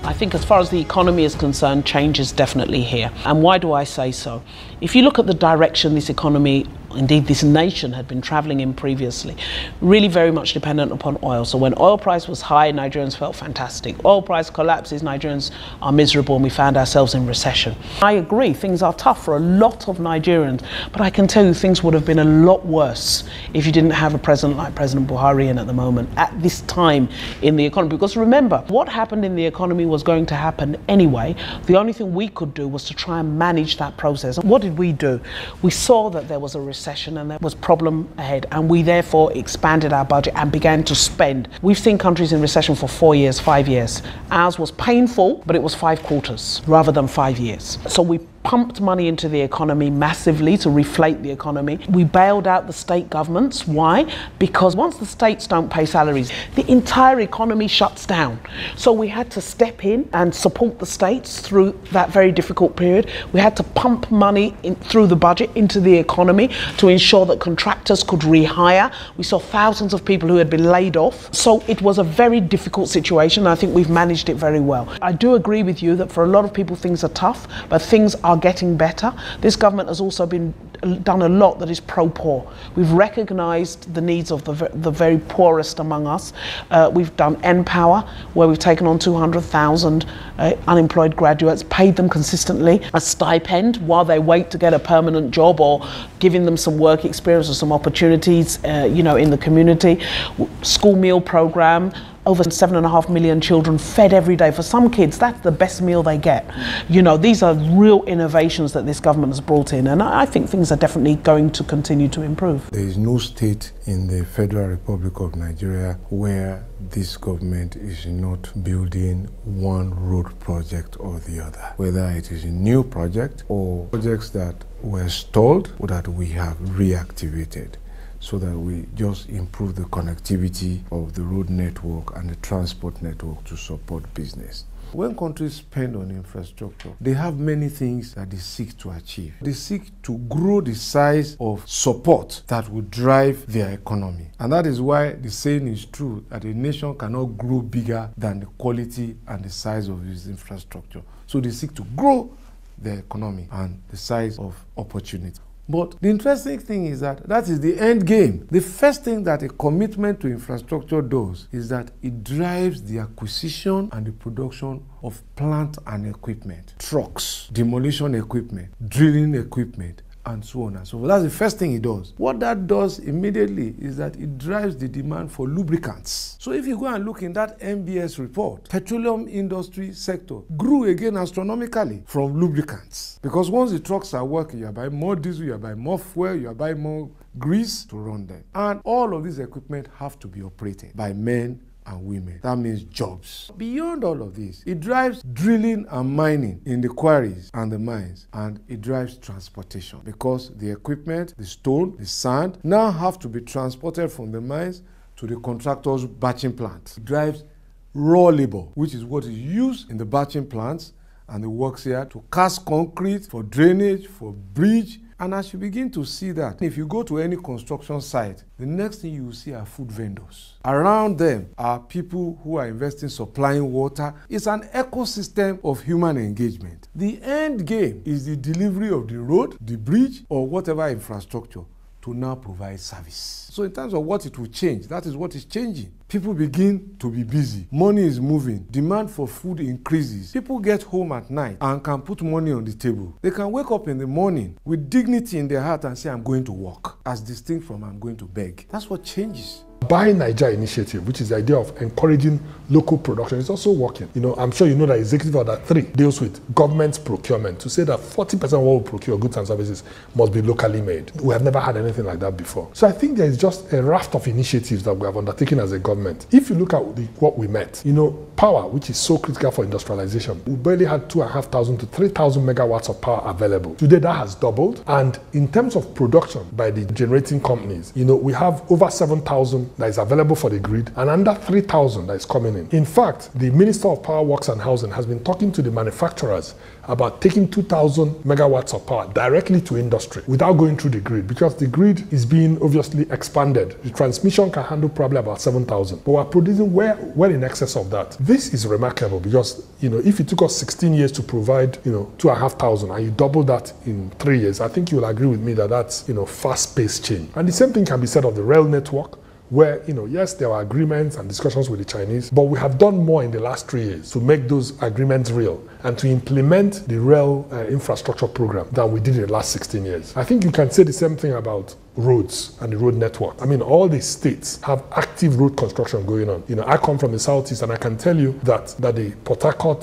I think as far as the economy is concerned, change is definitely here. And why do I say so? If you look at the direction this economy, indeed this nation, had been travelling in previously, really very much dependent upon oil. So when oil price was high, Nigerians felt fantastic. Oil price collapses, Nigerians are miserable, and we found ourselves in recession. I agree, things are tough for a lot of Nigerians, but I can tell you things would have been a lot worse if you didn't have a president like President Buhari in at the moment, at this time in the economy. Because remember, what happened in the economy was going to happen anyway. The only thing we could do was to try and manage that process. And what did we do? We saw that there was a recession and there was problem ahead, and we therefore expanded our budget and began to spend. We've seen countries in recession for 4 years, 5 years. Ours was painful, but it was 5 quarters rather than 5 years. So we pumped money into the economy massively to reflate the economy. We bailed out the state governments. Why? Because once the states don't pay salaries, the entire economy shuts down. So we had to step in and support the states through that very difficult period. We had to pump money through the budget into the economy to ensure that contractors could rehire. We saw thousands of people who had been laid off. So it was a very difficult situation. I think we've managed it very well. I do agree with you that for a lot of people things are tough, but things are getting better. This government has also done a lot that is pro-poor. We've recognised the needs of the very poorest among us. We've done Empower, where we've taken on 200,000 unemployed graduates, paid them consistently a stipend while they wait to get a permanent job, or giving them some work experience or some opportunities, in the community. School meal programme. Over 7.5 million children fed every day. For some kids, that's the best meal they get. These are real innovations that this government has brought in, and I think things are definitely going to continue to improve. There is no state in the Federal Republic of Nigeria where this government is not building one road project or the other. Whether it is a new project or projects that were stalled or that we have reactivated, so that we just improve the connectivity of the road network and the transport network to support business. When countries spend on infrastructure, they have many things that they seek to achieve. They seek to grow the size of support that will drive their economy. And that is why the saying is true, that a nation cannot grow bigger than the quality and the size of its infrastructure. So they seek to grow their economy and the size of opportunity. But the interesting thing is that is the end game. The first thing that a commitment to infrastructure does is that it drives the acquisition and the production of plant and equipment, trucks, demolition equipment, drilling equipment, and so on and so forth. That's the first thing it does. What that does immediately is that it drives the demand for lubricants. So if you go and look in that MBS report, petroleum industry sector grew again astronomically from lubricants. Because once the trucks are working, you are buying more diesel, you are buying more fuel, you are buying more grease to run them. And all of these equipment have to be operated by men and women. That means jobs. Beyond all of this, it drives drilling and mining in the quarries and the mines, and it drives transportation, because the equipment, the stone, the sand now have to be transported from the mines to the contractor's batching plant. It drives raw labor, which is what is used in the batching plants and the works here to cast concrete for drainage, for bridge. And as you begin to see that, if you go to any construction site, the next thing you will see are food vendors. Around them are people who are investing, supplying water. It's an ecosystem of human engagement. The end game is the delivery of the road, the bridge, or whatever infrastructure to now provide service. So in terms of what it will change, that is what is changing. People begin to be busy. Money is moving. Demand for food increases. People get home at night and can put money on the table. They can wake up in the morning with dignity in their heart and say, I'm going to work, as distinct from I'm going to beg. That's what changes. Buy Nigeria initiative, which is the idea of encouraging local production, is also working. I'm sure you know that Executive Order 3 deals with government procurement to say that 40% of what we procure, goods and services, must be locally made. We have never had anything like that before. So I think there is just a raft of initiatives that we have undertaken as a government. If you look at what we met, power, which is so critical for industrialization, we barely had 2,500 to 3,000 megawatts of power available. Today that has doubled. And in terms of production by the generating companies, we have over 7,000 that is available for the grid and under 3,000 that is coming happening. In fact, the Minister of Power, Works and Housing has been talking to the manufacturers about taking 2,000 megawatts of power directly to industry without going through the grid, because the grid is being obviously expanded. The transmission can handle probably about 7,000, but we're producing well in excess of that. This is remarkable because, if it took us 16 years to provide, 2,500 and you double that in 3 years, I think you'll agree with me that that's, fast-paced change. And the same thing can be said of the rail network, where, yes, there are agreements and discussions with the Chinese, but we have done more in the last 3 years to make those agreements real and to implement the rail infrastructure program than we did in the last 16 years. I think you can say the same thing about roads and the road network. I mean, all the states have active road construction going on. I come from the southeast, and I can tell you that the Port Harcourt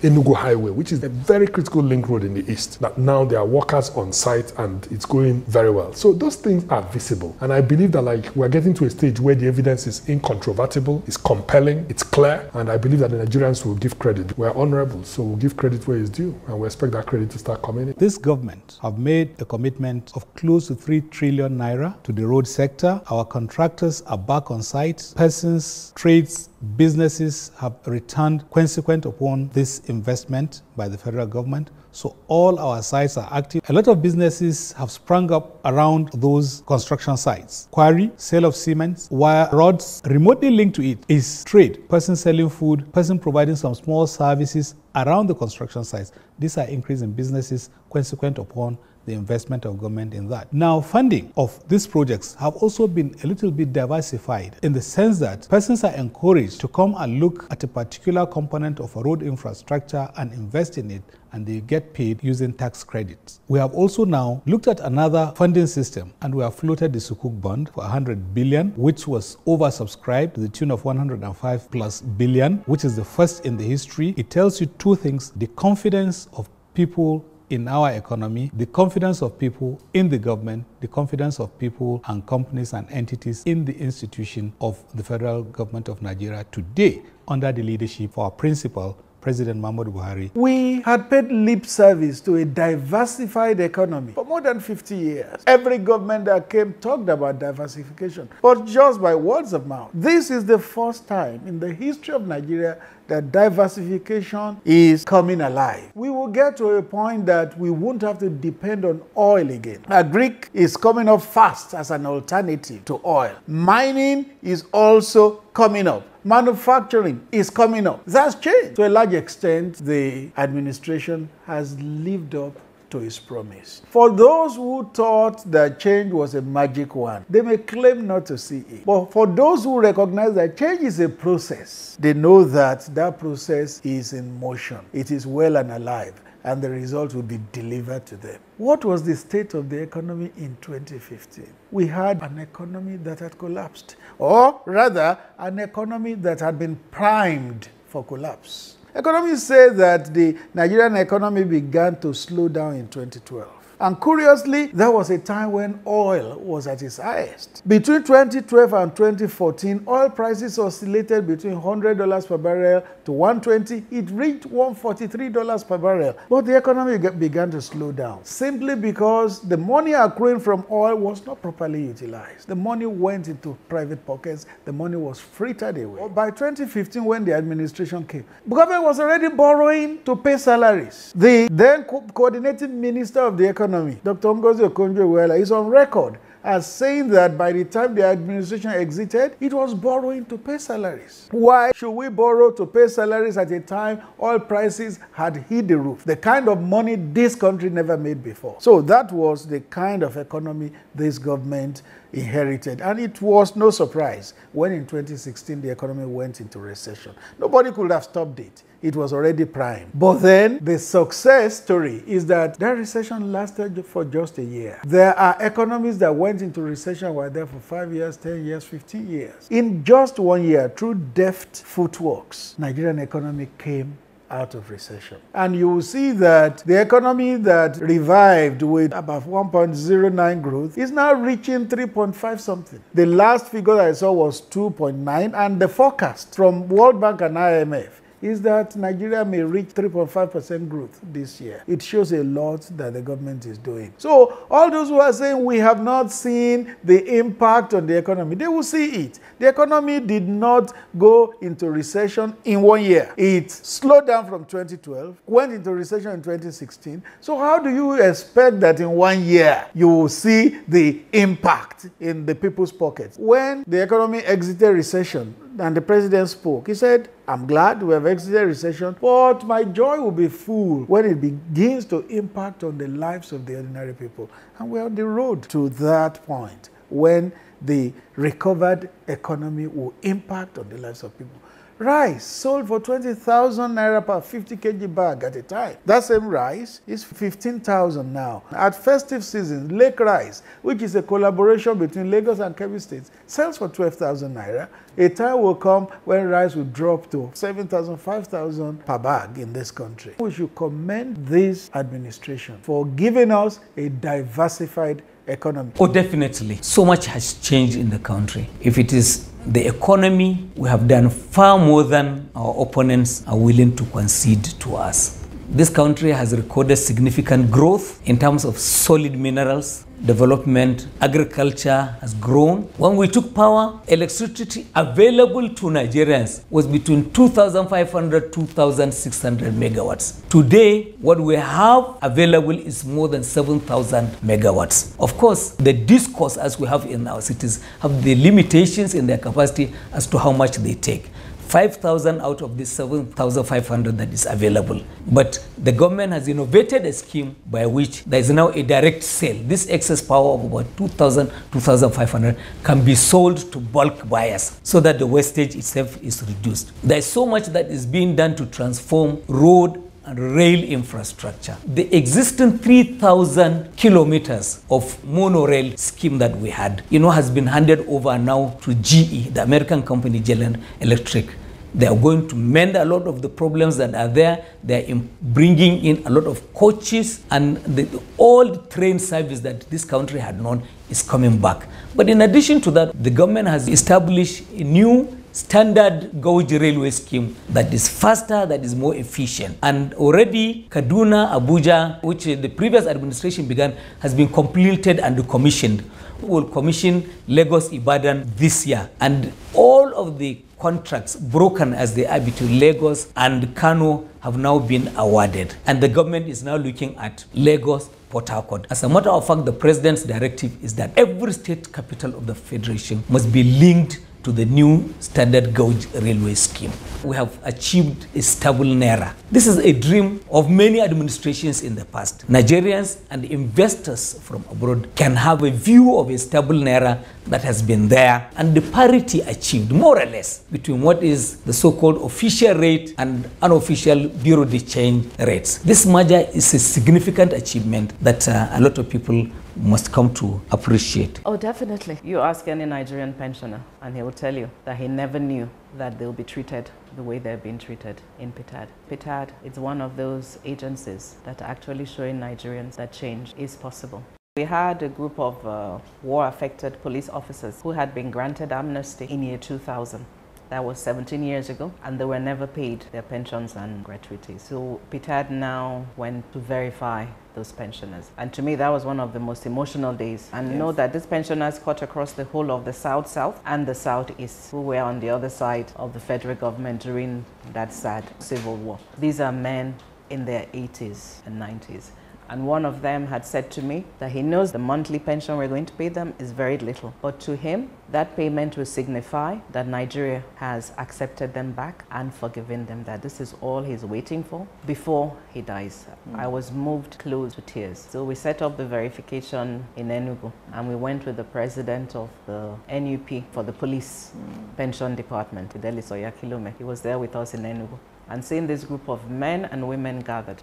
Enugu Highway, which is a very critical link road in the east, that now there are workers on site and it's going very well. So those things are visible. And I believe that we're getting to a stage where the evidence is incontrovertible, it's compelling, it's clear, and I believe that the Nigerians will give credit. We're honorable, so we'll give credit where it's due, and we expect that credit to start coming in. This government have made a commitment of close to 3 trillion naira to the road sector. Our contractors are back on site. Persons, trades, businesses have returned consequent upon this investment by the federal government. So all our sites are active. A lot of businesses have sprung up around those construction sites. Quarry, sale of cement, wire rods. Remotely linked to it is trade. Person selling food, person providing some small services around the construction sites. These are increase in businesses consequent upon the investment of government in that. Now, funding of these projects have also been a little bit diversified in the sense that persons are encouraged to come and look at a particular component of a road infrastructure and invest in it, and they get paid using tax credits. We have also now looked at another funding system, and we have floated the Sukuk bond for 100 billion, which was oversubscribed to the tune of 105 plus billion, which is the first in the history. It tells you two things: the confidence of people in our economy, the confidence of people in the government, the confidence of people and companies and entities in the institution of the federal government of Nigeria today under the leadership of our principal, President Muhammadu Buhari. We had paid lip service to a diversified economy for more than 50 years. Every government that came talked about diversification, but just by words of mouth. This is the first time in the history of Nigeria that diversification is coming alive. We will get to a point that we won't have to depend on oil again. Agric is coming up fast as an alternative to oil. Mining is also coming up. Manufacturing is coming up. That's changed. To a large extent, the administration has lived up to his promise. For those who thought that change was a magic wand, they may claim not to see it. But for those who recognize that change is a process, they know that that process is in motion. It is well and alive, and the result will be delivered to them. What was the state of the economy in 2015? We had an economy that had collapsed, or rather, an economy that had been primed for collapse. Economists say that the Nigerian economy began to slow down in 2012. And curiously, that was a time when oil was at its highest. Between 2012 and 2014, oil prices oscillated between $100 per barrel to $120. It reached $143 per barrel. But the economy began to slow down, simply because the money accruing from oil was not properly utilized. The money went into private pockets. The money was frittered away. By 2015, when the administration came, the government was already borrowing to pay salaries. The then coordinating minister of the economy, Dr. Ngozi Okonjo-Iweala, is on record as saying that by the time the administration exited, it was borrowing to pay salaries. Why should we borrow to pay salaries at a time oil prices had hit the roof? The kind of money this country never made before. So that was the kind of economy this government inherited. And it was no surprise when in 2016 the economy went into recession. Nobody could have stopped it. It was already primed. But then the success story is that recession lasted for just a year. There are economies that went into recession, were there for 5 years, 10 years, 15 years. In just 1 year, through deft footworks, Nigerian economy came out of recession. And you will see that the economy that revived with about 1.09 growth is now reaching 3.5 something. The last figure I saw was 2.9, and the forecast from World Bank and IMF is that Nigeria may reach 3.5% growth this year. It shows a lot that the government is doing. So all those who are saying we have not seen the impact on the economy, they will see it. The economy did not go into recession in 1 year. It slowed down from 2012, went into recession in 2016. So how do you expect that in 1 year you will see the impact in the people's pockets? When the economy exited recession and the president spoke, he said, I'm glad we have exited recession, but my joy will be full when it begins to impact on the lives of the ordinary people. And we're on the road to that point when the recovered economy will impact on the lives of people. Rice sold for 20,000 naira per 50 kg bag at a time. That same rice is 15,000 now. At festive season, Lake Rice, which is a collaboration between Lagos and Kebbi states, sells for 12,000 naira. A time will come when rice will drop to 7,000, 5,000 per bag in this country. We should commend this administration for giving us a diversified economy. Oh, definitely. So much has changed in the country. If it is the economy, we have done far more than our opponents are willing to concede to us. This country has recorded significant growth in terms of solid minerals, development, agriculture has grown. When we took power, electricity available to Nigerians was between 2,500 to 2,600 megawatts. Today, what we have available is more than 7,000 megawatts. Of course, the discourse as we have in our cities have the limitations in their capacity as to how much they take. 5,000 out of the 7,500 that is available. But the government has innovated a scheme by which there is now a direct sale. This excess power of about 2,000, 2,500 can be sold to bulk buyers so that the wastage itself is reduced. There is so much that is being done to transform road and rail infrastructure. The existing 3,000 kilometers of monorail scheme that we had, has been handed over now to GE, the American company, General Electric. They are going to mend a lot of the problems that are there. They are bringing in a lot of coaches, and the old train service that this country had known is coming back. But in addition to that, the government has established a new standard gauge railway scheme that is faster, that is more efficient. And already Kaduna, Abuja, which the previous administration began, has been completed and commissioned. We will commission Lagos Ibadan this year. And all of the contracts broken as they are between Lagos and Kano have now been awarded. And the government is now looking at Lagos, Port Harcourt. As a matter of fact, the president's directive is that every state capital of the federation must be linked to the new standard gauge railway scheme. We have achieved a stable naira. This is a dream of many administrations in the past. Nigerians and investors from abroad can have a view of a stable naira that has been there, and the parity achieved more or less between what is the so-called official rate and unofficial bureau de change rates. This merger is a significant achievement that a lot of people must come to appreciate. Oh, definitely. You ask any Nigerian pensioner and he will tell you that he never knew that they'll be treated the way they're being treated in PITAD. PITAD is one of those agencies that are actually showing Nigerians that change is possible. We had a group of war-affected police officers who had been granted amnesty in year 2000. That was 17 years ago, and they were never paid their pensions and gratuities. So PITAD now went to verify those pensioners. And to me, that was one of the most emotional days. And know that these pensioners cut across the whole of the South and the Southeast, who were on the other side of the federal government during that sad civil war. These are men in their 80s and 90s. And one of them had said to me that he knows the monthly pension we're going to pay them is very little. But to him, that payment will signify that Nigeria has accepted them back and forgiven them, that this is all he's waiting for before he dies. I was moved close to tears. So we set up the verification in Enugu, and we went with the president of the NUP for the police pension department, Fidelis Oyakilome. He was there with us in Enugu. And seeing this group of men and women gathered,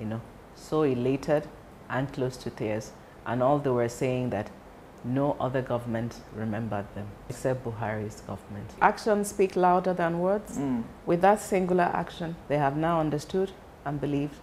so elated and close to tears, and all they were saying that no other government remembered them except Buhari's government. Actions speak louder than words. With that singular action, they have now understood and believed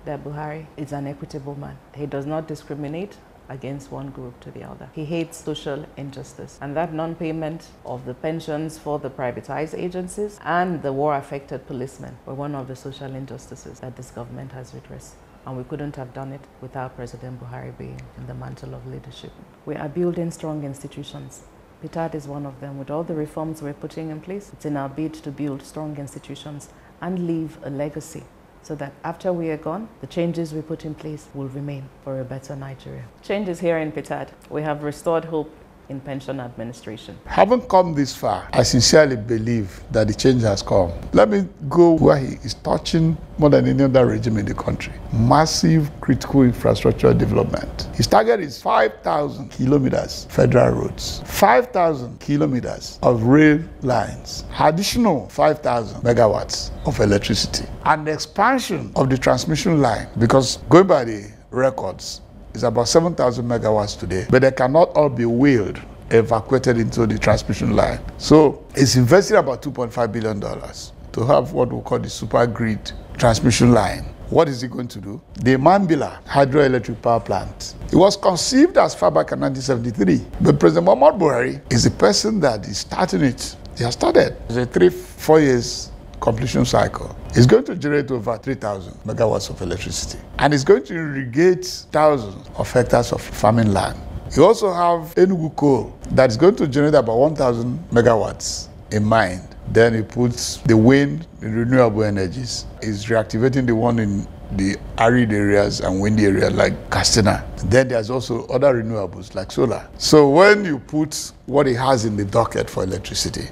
that Buhari is an equitable man. He does not discriminate against one group to the other. He hates social injustice, and that non-payment of the pensions for the privatized agencies and the war-affected policemen were one of the social injustices that this government has redressed. And we couldn't have done it without President Buhari being in the mantle of leadership. We are building strong institutions. PITAD is one of them. With all the reforms we're putting in place, it's in our bid to build strong institutions and leave a legacy so that after we are gone, the changes we put in place will remain for a better Nigeria. Change is here in PITAD. We have restored hope in pension administration. Having come this far, I sincerely believe that the change has come. Let me go where he is touching more than any other regime in the country. Massive critical infrastructural development. His target is 5,000 kilometers federal roads, 5,000 kilometers of rail lines, additional 5,000 megawatts of electricity, and the expansion of the transmission line, because going by the records, it's about 7,000 megawatts today, but they cannot all be wheeled, evacuated into the transmission line. So it's invested about $2.5 billion to have what we call the super grid transmission line. What is it going to do? The Mambila hydroelectric power plant. It was conceived as far back in 1973, but President Muhammadu Buhari is the person that is starting it. He has started. It's a 3-4 years completion cycle. It's going to generate over 3,000 megawatts of electricity, and it's going to irrigate thousands of hectares of farming land. You also have Enugu coal that is going to generate about 1,000 megawatts in mind. Then he puts the wind, the renewable energies. He's reactivating the one in the arid areas and windy areas like Katsina. Then there's also other renewables like solar. So when you put what he has in the docket for electricity,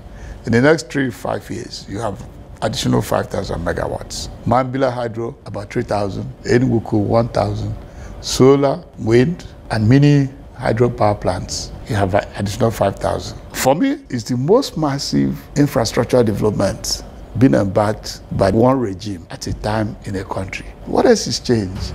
in the next 3-5 years, you have additional 5,000 megawatts. Mambila hydro, about 3,000. Enugu coal, 1,000. Solar, wind, and mini hydro power plants, you have additional 5,000. For me, it's the most massive infrastructure development being embarked by one regime at a time in a country. What else has changed?